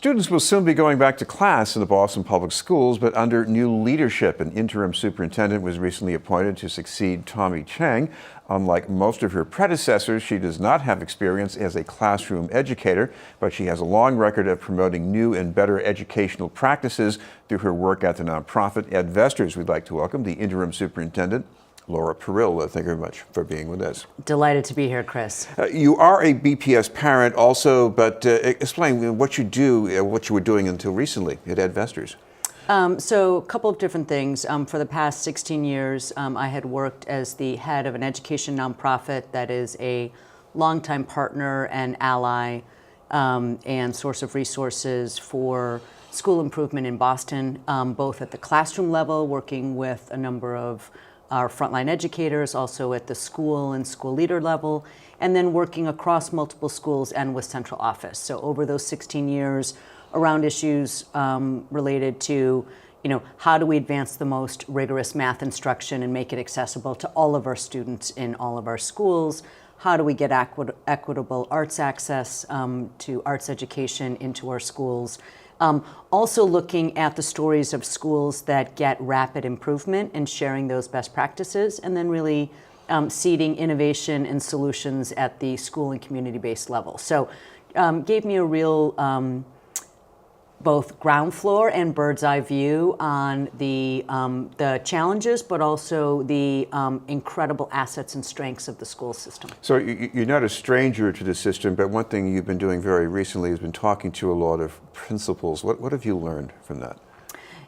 Students will soon be going back to class in the Boston Public Schools, but under new leadership. An interim superintendent was recently appointed to succeed Tommy Chang. Unlike most of her predecessors, she does not have experience as a classroom educator, but she has a long record of promoting new and better educational practices through her work at the nonprofit Advestors. We'd like to welcome the interim superintendent, Laura Perille. Thank you very much for being with us. Delighted to be here, Chris. You are a BPS parent also, but explain what you do, what you were doing until recently at Advestors. So a couple of different things. For the past 16 years, I had worked as the head of an education nonprofit that is a longtime partner and ally and source of resources for school improvement in Boston, both at the classroom level, working with a number of our frontline educators, also at the school and school leader level, and then working across multiple schools and with central office. So over those 16 years, around issues related to, how do we advance the most rigorous math instruction and make it accessible to all of our students in all of our schools? How do we get equitable arts access to arts education into our schools? Also looking at the stories of schools that get rapid improvement and sharing those best practices, and then really seeding innovation and solutions at the school and community-based level. So gave me a real both ground floor and bird's eye view on the challenges, but also the incredible assets and strengths of the school system. So you're not a stranger to the system, but one thing you've been doing very recently has been talking to a lot of principals. What have you learned from that?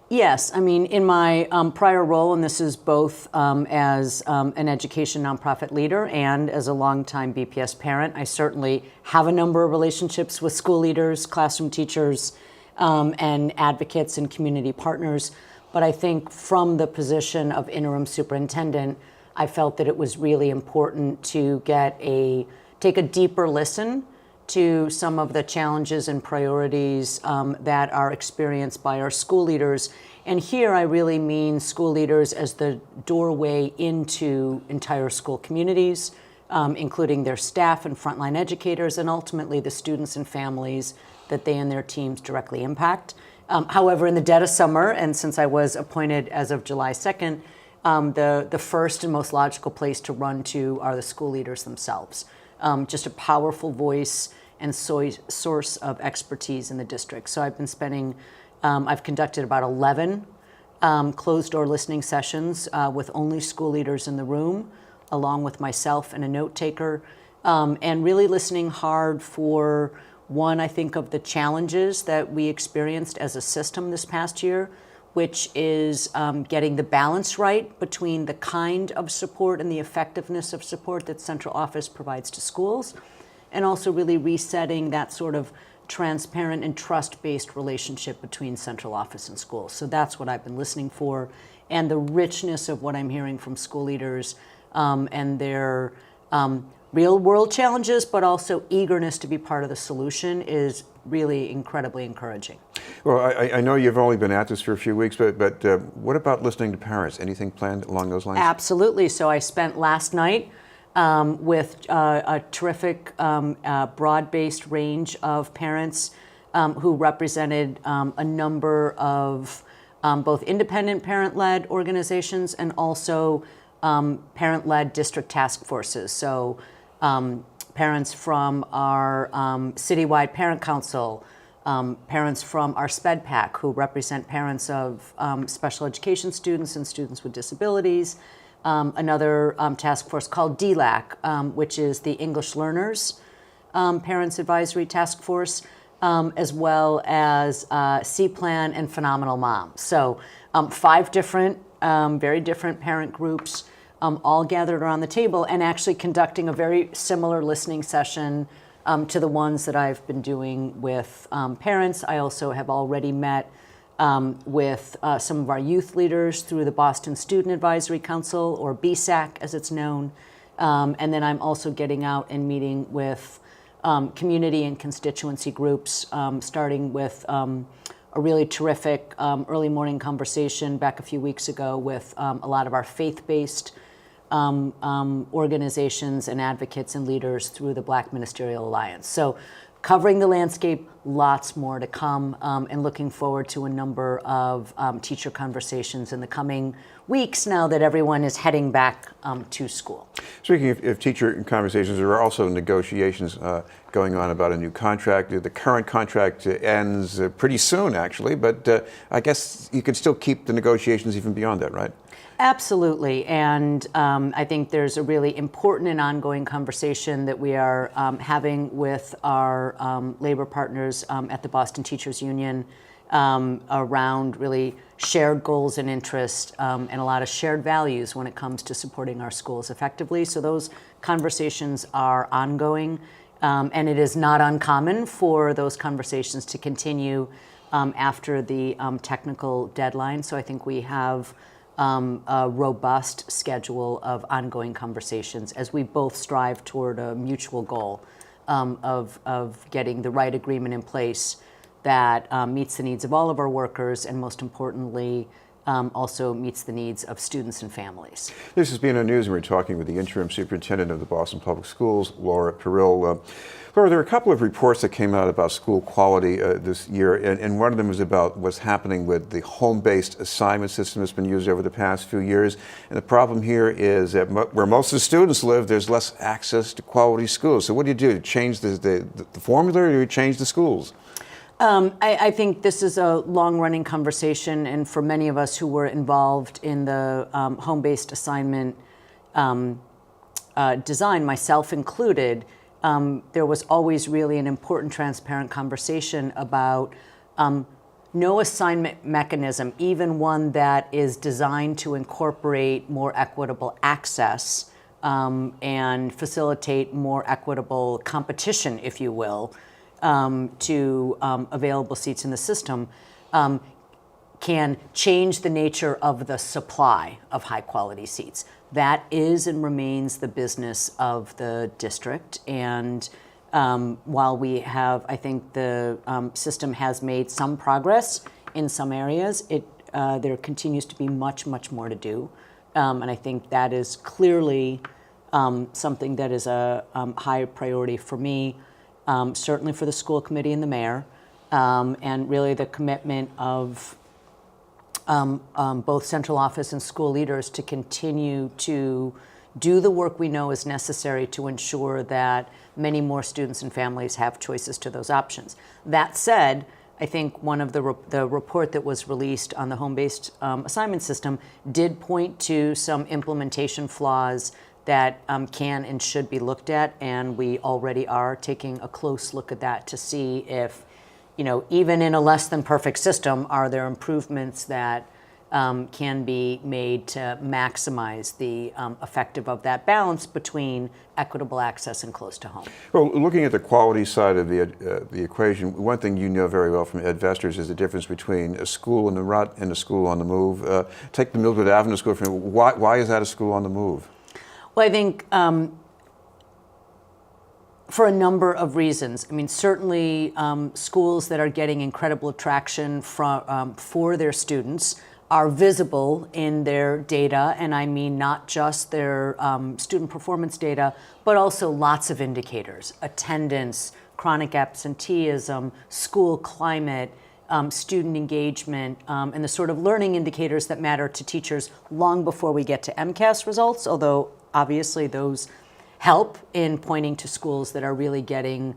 Yes, I mean, in my prior role, and this is both as an education nonprofit leader and as a longtime BPS parent, I certainly have a number of relationships with school leaders, classroom teachers, and advocates and community partners. But I think from the position of interim superintendent, I felt that it was really important to take a deeper listen to some of the challenges and priorities that are experienced by our school leaders. And here I really mean school leaders as the doorway into entire school communities, including their staff and frontline educators, and ultimately the students and families that they and their teams directly impact. However, in the dead of summer, and since I was appointed as of July 2nd, the first and most logical place to run to are the school leaders themselves. Just a powerful voice and source of expertise in the district. So I've conducted about 11 closed-door listening sessions with only school leaders in the room, along with myself and a note taker, and really listening hard for one, I think, of the challenges that we experienced as a system this past year, which is getting the balance right between the kind of support and the effectiveness of support that central office provides to schools, and also really resetting that sort of transparent and trust-based relationship between central office and schools. So that's what I've been listening for, and the richness of what I'm hearing from school leaders and their real-world challenges, but also eagerness to be part of the solution is really incredibly encouraging. Well, I know you've only been at this for a few weeks, but what about listening to parents? Anything planned along those lines? Absolutely. So I spent last night with a terrific broad-based range of parents who represented a number of both independent parent-led organizations and also parent-led district task forces. So parents from our citywide parent council, parents from our SPED PAC who represent parents of special education students and students with disabilities, another task force called DLAC, which is the English Learners Parents Advisory Task Force, as well as C-Plan and Phenomenal Moms. So 5 different, very different parent groups all gathered around the table and actually conducting a very similar listening session to the ones that I've been doing with parents. I also have already met with some of our youth leaders through the Boston Student Advisory Council, or BSAC as it's known. And then I'm also getting out and meeting with community and constituency groups, starting with a really terrific early morning conversation back a few weeks ago with a lot of our faith-based organizations and advocates and leaders through the Black Ministerial Alliance. So covering the landscape, lots more to come, and looking forward to a number of teacher conversations in the coming weeks now that everyone is heading back to school. Speaking of teacher conversations, there are also negotiations going on about a new contract. The current contract ends pretty soon, actually, but I guess you can still keep the negotiations even beyond that, right? Absolutely, and I think there's a really important and ongoing conversation that we are having with our labor partners at the Boston Teachers Union around really shared goals and interests and a lot of shared values when it comes to supporting our schools effectively. So those conversations are ongoing, and it is not uncommon for those conversations to continue after the technical deadline. So I think we have a robust schedule of ongoing conversations as we both strive toward a mutual goal of getting the right agreement in place that meets the needs of all of our workers and, most importantly, also meets the needs of students and families. This has been on News, and we're talking with the interim superintendent of the Boston Public Schools, Laura Perille. Laura, there are a couple of reports that came out about school quality this year, and one of them was about what's happening with the home-based assignment system that's been used over the past few years. And the problem here is that where most of the students live, there's less access to quality schools. So what do? Change the formula, or do you change the schools? I think this is a long-running conversation, and for many of us who were involved in the home-based assignment design, myself included, there was always really an important, transparent conversation about no assignment mechanism, even one that is designed to incorporate more equitable access and facilitate more equitable competition, if you will, to available seats in the system, can change the nature of the supply of high-quality seats. That is and remains the business of the district. And while we have, I think the system has made some progress in some areas, there continues to be much, much more to do. And I think that is clearly something that is a high priority for me. Certainly for the school committee and the mayor, and really the commitment of both central office and school leaders to continue to do the work we know is necessary to ensure that many more students and families have choices to those options. That said, I think one of the report that was released on the home-based assignment system did point to some implementation flaws that can and should be looked at, and we already are taking a close look at that to see if, even in a less than perfect system, are there improvements that can be made to maximize the effective of that balance between equitable access and close to home. Well, looking at the quality side of the equation, one thing you know very well from Edvestors is the difference between a school in the rut and a school on the move. Take the Mildred Avenue School for me. Why is that a school on the move? Well, I think for a number of reasons. I mean, certainly schools that are getting incredible attraction for their students are visible in their data, and I mean not just their student performance data, but also lots of indicators: attendance, chronic absenteeism, school climate, student engagement, and the sort of learning indicators that matter to teachers long before we get to MCAS results, although obviously those help in pointing to schools that are really getting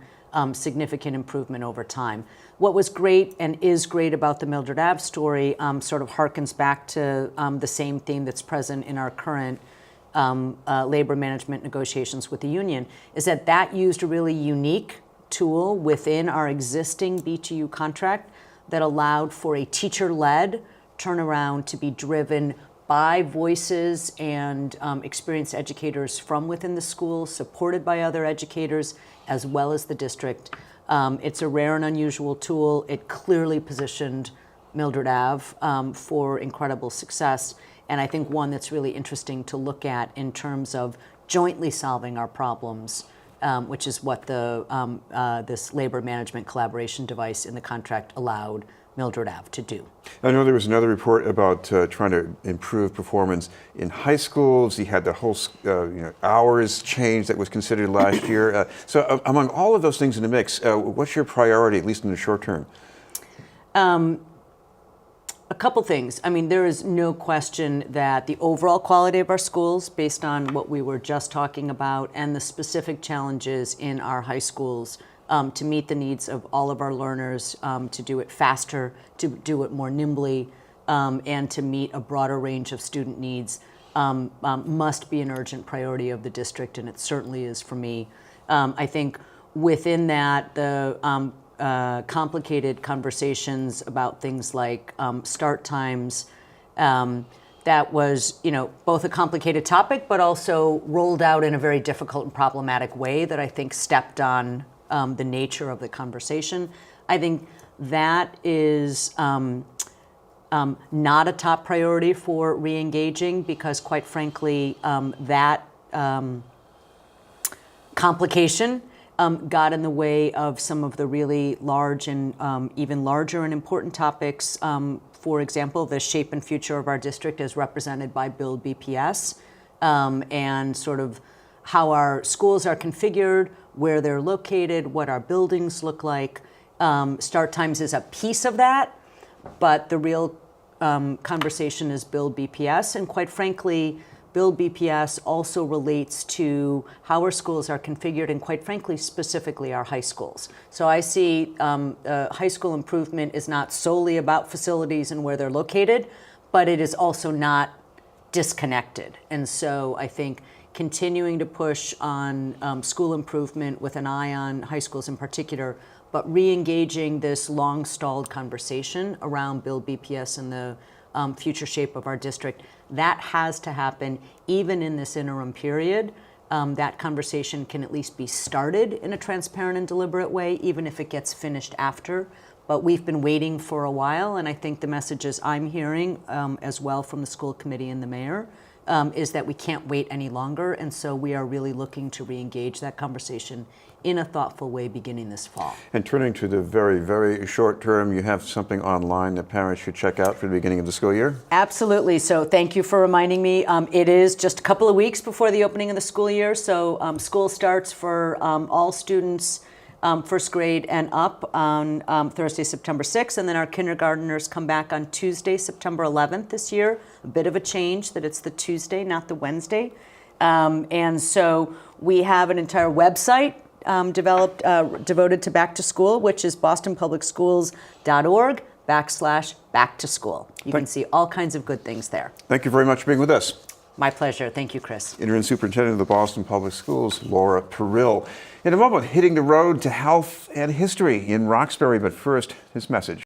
significant improvement over time. What was great and is great about the Mildred Ave story sort of harkens back to the same theme that's present in our current labor management negotiations with the union, is that used a really unique tool within our existing BTU contract that allowed for a teacher-led turnaround to be driven by voices and experienced educators from within the school, supported by other educators, as well as the district. It's a rare and unusual tool. It clearly positioned Mildred Ave for incredible success, and I think one that's really interesting to look at in terms of jointly solving our problems which is what this labor management collaboration device in the contract allowed Mildred Ave to do. I know there was another report about trying to improve performance in high schools. You had the whole hours change that was considered last year. So among all of those things in the mix, what's your priority, at least in the short term? A couple things. I mean, there is no question that the overall quality of our schools, based on what we were just talking about, and the specific challenges in our high schools to meet the needs of all of our learners, to do it faster, to do it more nimbly, and to meet a broader range of student needs must be an urgent priority of the district, and it certainly is for me. I think within that, the complicated conversations about things like start times, that was, both a complicated topic, but also rolled out in a very difficult and problematic way that I think stepped on the nature of the conversation. I think that is not a top priority for re-engaging because, quite frankly, that complication got in the way of some of the really large and even larger and important topics. For example, the shape and future of our district as represented by Build BPS, and sort of how our schools are configured, where they're located, what our buildings look like. Start times is a piece of that, but the real conversation is Build BPS, and quite frankly, Build BPS also relates to how our schools are configured, and quite frankly, specifically our high schools. So I see high school improvement is not solely about facilities and where they're located, but it is also not disconnected. And so I think continuing to push on school improvement with an eye on high schools in particular, but re-engaging this long-stalled conversation around Build BPS and the future shape of our district, that has to happen even in this interim period. That conversation can at least be started in a transparent and deliberate way, even if it gets finished after. But we've been waiting for a while, and I think the messages I'm hearing as well from the school committee and the mayor is that we can't wait any longer, and so we are really looking to re-engage that conversation in a thoughtful way beginning this fall. And turning to the very, very short term, you have something online that parents should check out for the beginning of the school year? Absolutely. So thank you for reminding me. It is just a couple of weeks before the opening of the school year, so school starts for all students first grade and up on Thursday, September 6th, and then our kindergartners come back on Tuesday, September 11th this year. A bit of a change that it's the Tuesday, not the Wednesday. And so we have an entire website developed, devoted to back to school, which is bostonpublicsschools.org/back to school. You can see all kinds of good things there. Thank you very much for being with us. My pleasure. Thank you, Chris. Interim Superintendent of the Boston Public Schools, Laura Perille. In a moment, hitting the road to health and history in Roxbury, but first, this message.